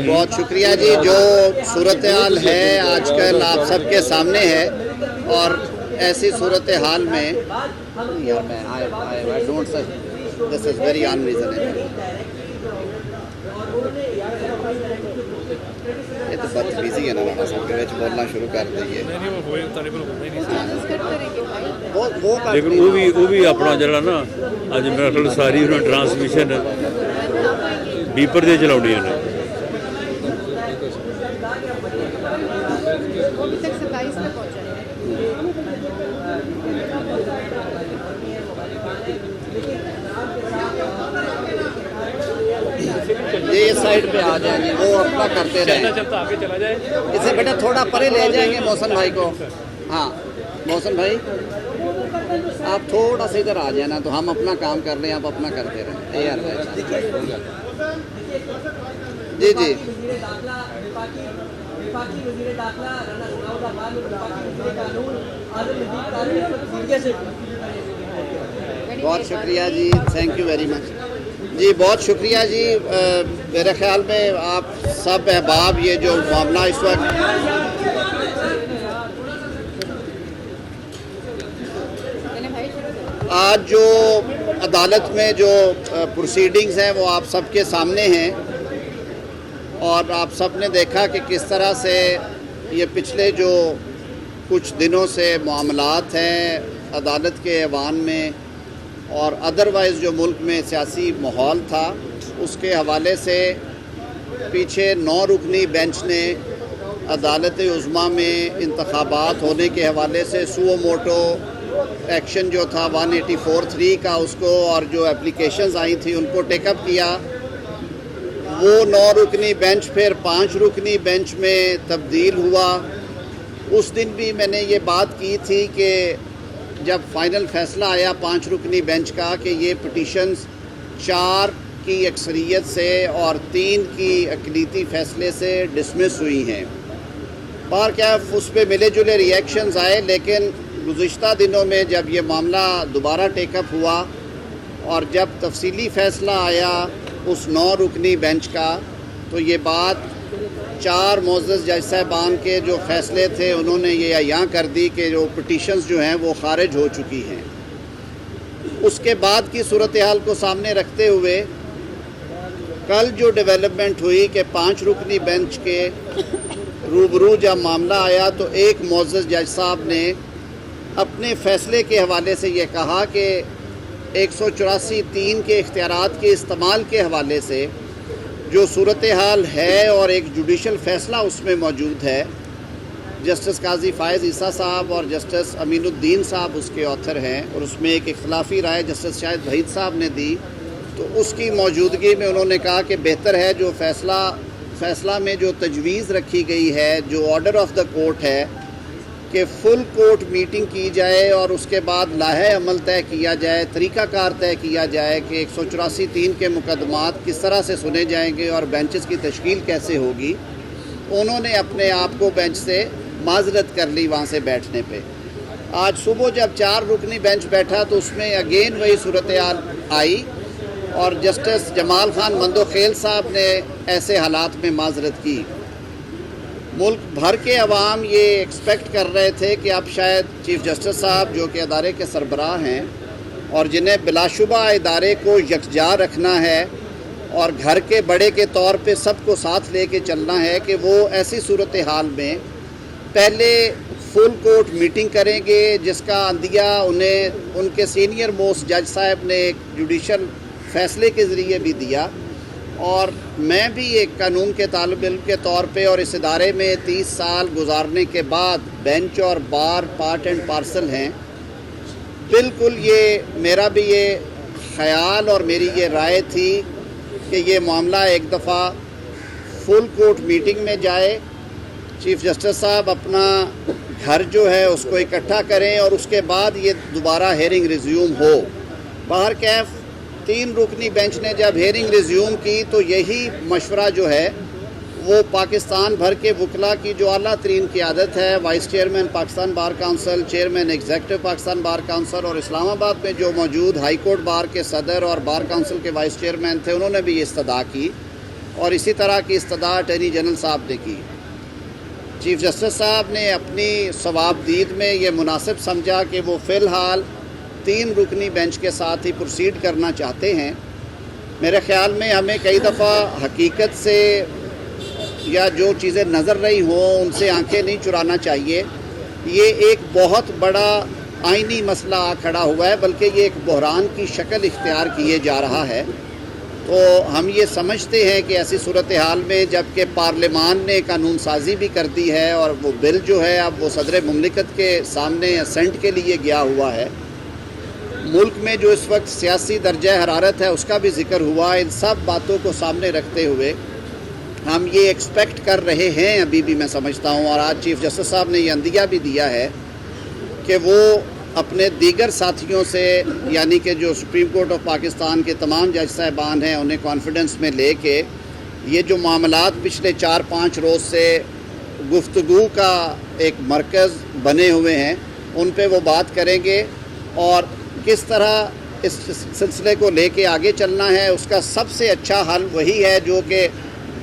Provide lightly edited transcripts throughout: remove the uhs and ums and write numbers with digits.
بہت شکریہ جی. جو صورتحال ہے آج کل آپ سب کے سامنے ہے اور ایسی صورتحال میں دس از ویری انریزنیبل. یہ تو بدتمیزی ہے نا بابا صاحب کے بولنا شروع کر دیے. لیکن وہ بھی اپنا جڑا نا اج میرا خیال ساری انہوں ٹرانسمیشن بیپر دے چلاؤنی نے. یہ سائڈ پہ آ جائیں گے وہ اپنا کرتے رہیں. اسے بیٹا تھوڑا پرے لے جائیں گے محسن بھائی کو. ہاں محسن بھائی آپ تھوڑا سا ادھر آ جانا تو ہم اپنا کام کر رہے ہیں, آپ اپنا کرتے رہیں. یار جی جی بہت شکریہ جی. تھینک یو ویری مچ جی. بہت شکریہ جی. میرے خیال میں آپ سب احباب یہ جو معاملہ اس وقت آج جو عدالت میں جو پروسیڈنگز ہیں وہ آپ سب کے سامنے ہیں اور آپ سب نے دیکھا کہ کس طرح سے یہ پچھلے جو کچھ دنوں سے معاملات ہیں عدالت کے ایوان میں اور ادروائز جو ملک میں سیاسی ماحول تھا اس کے حوالے سے پیچھے 9 رکنی بینچ نے عدالت عظمیٰ میں انتخابات ہونے کے حوالے سے سو موٹو ایکشن جو تھا 184(3) کا اس کو اور جو اپلیکیشنز آئی تھیں ان کو ٹیک اپ کیا. وہ 9 رکنی بینچ پھر 5 رکنی بینچ میں تبدیل ہوا. اس دن بھی میں نے یہ بات کی تھی کہ جب فائنل فیصلہ آیا 5 رکنی بینچ کا کہ یہ پٹیشنز 4 کی اکثریت سے اور 3 کی اقلیتی فیصلے سے ڈسمس ہوئی ہیں. باہر کیا اس پہ ملے جلے ریئیکشنز آئے, لیکن گزشتہ دنوں میں جب یہ معاملہ دوبارہ ٹیک اپ ہوا اور جب تفصیلی فیصلہ آیا اس 9 رکنی بینچ کا تو یہ بات 4 معزز جج صاحبان کے جو فیصلے تھے انہوں نے یہ عیاں کر دی کہ جو پٹیشنز جو ہیں وہ خارج ہو چکی ہیں. اس کے بعد کی صورتحال کو سامنے رکھتے ہوئے کل جو ڈیولپمنٹ ہوئی کہ 5 رکنی بینچ کے روبرو جب معاملہ آیا تو ایک معزز جج صاحب نے اپنے فیصلے کے حوالے سے یہ کہا کہ 184(3) کے اختیارات کے استعمال کے حوالے سے جو صورتحال ہے اور ایک جوڈیشل فیصلہ اس میں موجود ہے, جسٹس قاضی فائز عیسیٰ صاحب اور جسٹس امین الدین صاحب اس کے آتھر ہیں اور اس میں ایک اختلافی رائے جسٹس شاہد وحید صاحب نے دی, تو اس کی موجودگی میں انہوں نے کہا کہ بہتر ہے جو فیصلہ میں جو تجویز رکھی گئی ہے جو آرڈر آف دا کورٹ ہے کہ فل کورٹ میٹنگ کی جائے اور اس کے بعد لاحہ عمل طے کیا جائے, طریقہ کار طے کیا جائے کہ 184(3) کے مقدمات کس طرح سے سنے جائیں گے اور بینچز کی تشکیل کیسے ہوگی. انہوں نے اپنے آپ کو بینچ سے معذرت کر لی وہاں سے بیٹھنے پہ. آج صبح جب 4 رکنی بینچ بیٹھا تو اس میں اگین وہی صورتحال آئی اور جسٹس جمال خان مندوخیل صاحب نے ایسے حالات میں معذرت کی. ملک بھر کے عوام یہ ایکسپیکٹ کر رہے تھے کہ اب شاید چیف جسٹس صاحب جو کہ ادارے کے سربراہ ہیں اور جنہیں بلا شبہ ادارے کو یکجا رکھنا ہے اور گھر کے بڑے کے طور پہ سب کو ساتھ لے کے چلنا ہے, کہ وہ ایسی صورتحال میں پہلے فل کورٹ میٹنگ کریں گے جس کا عندیہ انہیں ان کے سینئر موسٹ جج صاحب نے ایک جوڈیشل فیصلے کے ذریعے بھی دیا. اور میں بھی ایک قانون کے طالب علم کے طور پہ اور اس ادارے میں 30 سال گزارنے کے بعد بینچ اور بار پارٹ اینڈ پارسل ہیں. بالکل یہ میرا بھی یہ خیال اور میری یہ رائے تھی کہ یہ معاملہ ایک دفعہ فل کورٹ میٹنگ میں جائے, چیف جسٹس صاحب اپنا گھر جو ہے اس کو اکٹھا کریں اور اس کے بعد یہ دوبارہ ہیئرنگ ریزیوم ہو. باہر کیف 3 رکنی بینچ نے جب ہیئرنگ ریزیوم کی تو یہی مشورہ جو ہے وہ پاکستان بھر کے وکلاء کی جو اعلیٰ ترین قیادت ہے, vice chairman Pakistan bar council, chairman executive Pakistan bar council اور اسلام آباد میں جو موجود ہائی کورٹ بار کے صدر اور بار کونسل کے وائس چیئرمین تھے, انہوں نے بھی یہ استدعا کی اور اسی طرح کی استدعا اٹارنی جنرل صاحب نے کی۔ چیف جسٹس صاحب نے اپنی ثوابدید میں یہ مناسب سمجھا کہ وہ فی الحال 3 رکنی بینچ کے ساتھ ہی پروسیڈ کرنا چاہتے ہیں۔ میرے خیال میں ہمیں کئی دفعہ حقیقت سے یا جو چیزیں نظر رہی ہوں ان سے آنکھیں نہیں چرانا چاہیے۔ یہ ایک بہت بڑا آئینی مسئلہ کھڑا ہوا ہے، بلکہ یہ ایک بحران کی شکل اختیار کیے جا رہا ہے۔ تو ہم یہ سمجھتے ہیں کہ ایسی صورتحال میں جب کہ پارلیمان نے قانون سازی بھی کر دی ہے اور وہ بل جو ہے اب وہ صدر مملکت کے سامنے اسینٹ کے لیے گیا ہوا ہے، ملک میں جو اس وقت سیاسی درجہ حرارت ہے اس کا بھی ذکر ہوا، ان سب باتوں کو سامنے رکھتے ہوئے ہم یہ ایکسپیکٹ کر رہے ہیں ابھی بھی، میں سمجھتا ہوں، اور آج چیف جسٹس صاحب نے یہ عندیہ بھی دیا ہے کہ وہ اپنے دیگر ساتھیوں سے، یعنی کہ جو سپریم کورٹ آف پاکستان کے تمام جج صاحبان ہیں، انہیں کانفیڈنس میں لے کے یہ جو معاملات پچھلے 4-5 روز سے گفتگو کا ایک مرکز بنے ہوئے ہیں ان پہ وہ بات کریں گے، اور کس طرح اس سلسلے کو لے کے آگے چلنا ہے۔ اس کا سب سے اچھا حل وہی ہے جو کہ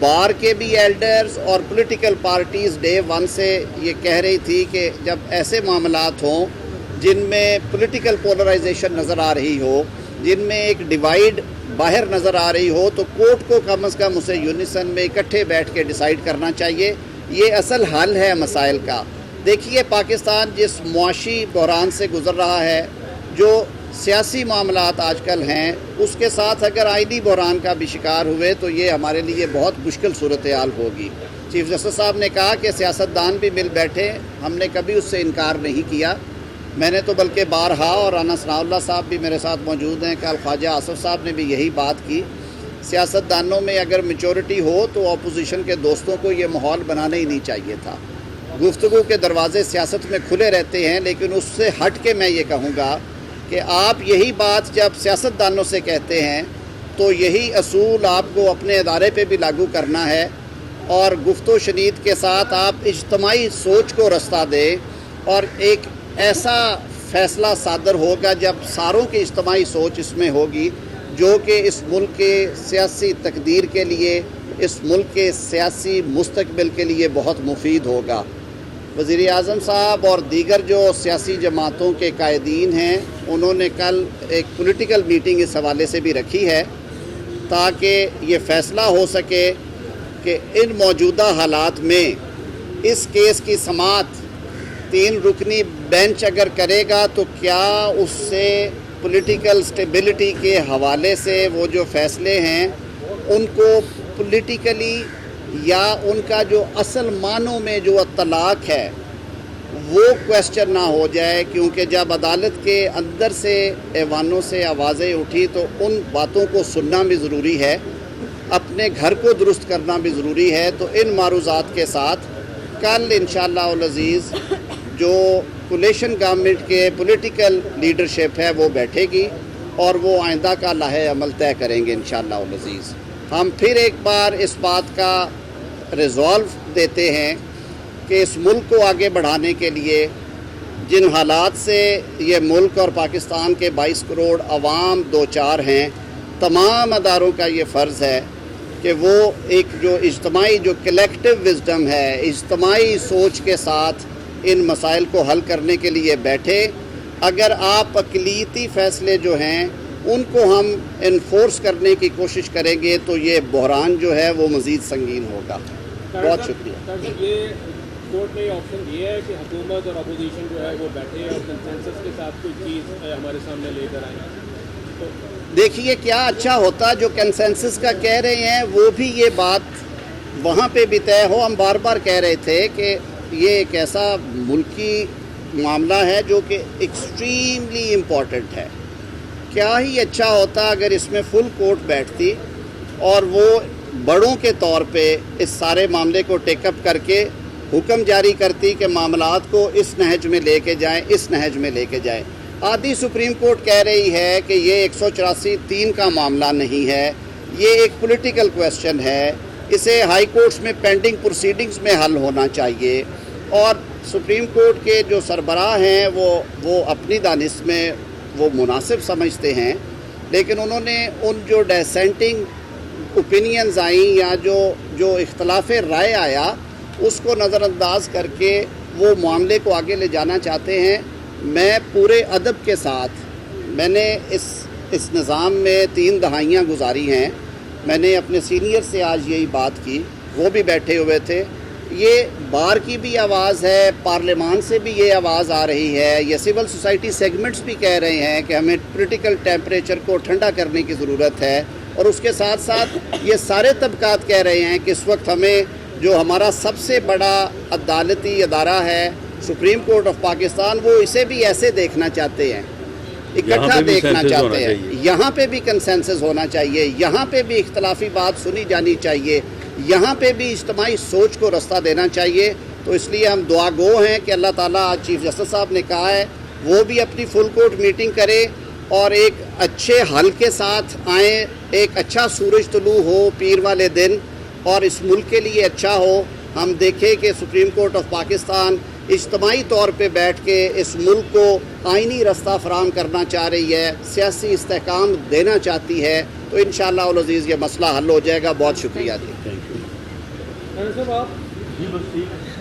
بار کے بھی ایلڈرز اور پولیٹیکل پارٹیز ڈے 1 سے یہ کہہ رہی تھی کہ جب ایسے معاملات ہوں جن میں پولیٹیکل پولرائزیشن نظر آ رہی ہو، جن میں ایک ڈیوائیڈ باہر نظر آ رہی ہو، تو کورٹ کو کم از کم اسے یونیسن میں اکٹھے بیٹھ کے ڈیسائیڈ کرنا چاہیے۔ یہ اصل حل ہے مسائل کا۔ دیکھیے پاکستان جس معاشی بحران سے گزر رہا ہے، جو سیاسی معاملات آج کل ہیں، اس کے ساتھ اگر آئینی بحران کا بھی شکار ہوئے تو یہ ہمارے لیے بہت مشکل صورتحال ہوگی۔ چیف جسٹس صاحب نے کہا کہ سیاستدان بھی مل بیٹھے، ہم نے کبھی اس سے انکار نہیں کیا۔ میں نے تو بلکہ بارہا، اور رانا ثناء اللہ صاحب بھی میرے ساتھ موجود ہیں، کل خواجہ آصف صاحب نے بھی یہی بات کی، سیاستدانوں میں اگر میچورٹی ہو تو اپوزیشن کے دوستوں کو یہ ماحول بنانا ہی نہیں چاہیے تھا۔ گفتگو کے دروازے سیاست میں کھلے رہتے ہیں، لیکن اس سے ہٹ کے میں یہ کہوں گا کہ آپ یہی بات جب سیاستدانوں سے کہتے ہیں تو یہی اصول آپ کو اپنے ادارے پہ بھی لاگو کرنا ہے، اور گفت و شنید کے ساتھ آپ اجتماعی سوچ کو رستہ دیں، اور ایک ایسا فیصلہ صادر ہوگا جب ساروں کی اجتماعی سوچ اس میں ہوگی جو کہ اس ملک کے سیاسی تقدیر کے لیے، اس ملک کے سیاسی مستقبل کے لیے بہت مفید ہوگا۔ وزیر اعظم صاحب اور دیگر جو سیاسی جماعتوں کے قائدین ہیں، انہوں نے کل ایک پولیٹیکل میٹنگ اس حوالے سے بھی رکھی ہے تاکہ یہ فیصلہ ہو سکے کہ ان موجودہ حالات میں اس کیس کی سماعت 3 رکنی بینچ اگر کرے گا تو کیا اس سے پولیٹیکل سٹیبلٹی کے حوالے سے وہ جو فیصلے ہیں ان کو پولیٹیکلی یا ان کا جو اصل معنوں میں جو اطلاق ہے وہ کویسچن نہ ہو جائے، کیونکہ جب عدالت کے اندر سے ایوانوں سے آوازیں اٹھی تو ان باتوں کو سننا بھی ضروری ہے، اپنے گھر کو درست کرنا بھی ضروری ہے۔ تو ان معروضات کے ساتھ کل انشاءاللہ العزیز جو کولیشن گورنمنٹ کے پولیٹیکل لیڈرشپ ہے وہ بیٹھے گی اور وہ آئندہ کا لاہے عمل طے کریں گے انشاءاللہ العزیز۔ ہم پھر ایک بار اس بات کا ریزولو دیتے ہیں کہ اس ملک کو آگے بڑھانے کے لیے جن حالات سے یہ ملک اور پاکستان کے 22 کروڑ عوام دوچار ہیں، تمام اداروں کا یہ فرض ہے کہ وہ ایک جو اجتماعی جو کلیکٹیو وزڈم ہے، اجتماعی سوچ کے ساتھ ان مسائل کو حل کرنے کے لیے بیٹھے۔ اگر آپ اقلیتی فیصلے جو ہیں ان کو ہم انفورس کرنے کی کوشش کریں گے تو یہ بحران جو ہے وہ مزید سنگین ہوگا۔ بہت شکریہ۔ یہ کورٹ نے یہ آپشن دیا ہے کہ حکومت اور اپوزیشن جو ہے وہ بیٹھے اور کنسنسس کے ساتھ کوئی چیز ہمارے سامنے لے کر آئیں، تو دیکھیے کیا اچھا ہوتا جو کنسنسس کا کہہ رہے ہیں وہ بھی یہ بات وہاں پہ بھی طے ہو۔ ہم بار بار کہہ رہے تھے کہ یہ ایک ایسا ملکی معاملہ ہے جو کہ ایکسٹریملی امپورٹنٹ ہے۔ کیا ہی اچھا ہوتا اگر اس میں فل کورٹ بیٹھتی اور وہ بڑوں کے طور پہ اس سارے معاملے کو ٹیک اپ کر کے حکم جاری کرتی کہ معاملات کو اس نہج میں لے کے جائیں، اس نہج میں لے کے جائیں۔ آدھی سپریم کورٹ کہہ رہی ہے کہ یہ 184(3) کا معاملہ نہیں ہے، یہ ایک پولیٹیکل کویسچن ہے، اسے ہائی کورٹس میں پینڈنگ پروسیڈنگز میں حل ہونا چاہیے۔ اور سپریم کورٹ کے جو سربراہ ہیں وہ اپنی دانش میں وہ مناسب سمجھتے ہیں، لیکن انہوں نے ان جو ڈیسینٹنگ اوپینینز آئیں یا جو اختلاف رائے آیا اس کو نظر انداز کر کے وہ معاملے کو آگے لے جانا چاہتے ہیں. میں پورے ادب کے ساتھ میں نے اس نظام میں 3 دہائیاں گزاری ہیں. میں نے اپنے سینئر سے آج یہی بات کی, وہ بھی بیٹھے ہوئے تھے. یہ بار کی بھی آواز ہے, پارلیمان سے بھی یہ آواز آ رہی ہے, یہ سول سوسائٹی سیگمنٹس بھی کہہ رہے ہیں کہ ہمیں پولیٹیکل ٹیمپریچر کو ٹھنڈا کرنے کی ضرورت ہے, اور اس کے ساتھ ساتھ یہ سارے طبقات کہہ رہے ہیں کہ اس وقت ہمیں جو ہمارا سب سے بڑا عدالتی ادارہ ہے سپریم کورٹ آف پاکستان, وہ اسے بھی ایسے دیکھنا چاہتے ہیں, اکٹھا دیکھنا چاہتے ہیں. یہاں پہ بھی کنسنسس ہونا چاہیے, یہاں پہ بھی اختلافی بات سنی جانی چاہیے, یہاں پہ بھی اجتماعی سوچ کو رستہ دینا چاہیے. تو اس لیے ہم دعا گو ہیں کہ اللہ تعالیٰ, آج چیف جسٹس صاحب نے کہا ہے وہ بھی اپنی فل کورٹ میٹنگ کرے اور ایک اچھے حل کے ساتھ آئیں, ایک اچھا سورج طلوع ہو پیر والے دن اور اس ملک کے لیے اچھا ہو. ہم دیکھیں کہ سپریم کورٹ آف پاکستان اجتماعی طور پہ بیٹھ کے اس ملک کو آئینی رستہ فراہم کرنا چاہ رہی ہے, سیاسی استحکام دینا چاہتی ہے. تو انشاءاللہ العزیز یہ مسئلہ حل ہو جائے گا. بہت شکریہ جی. Thank you. صاحب آپ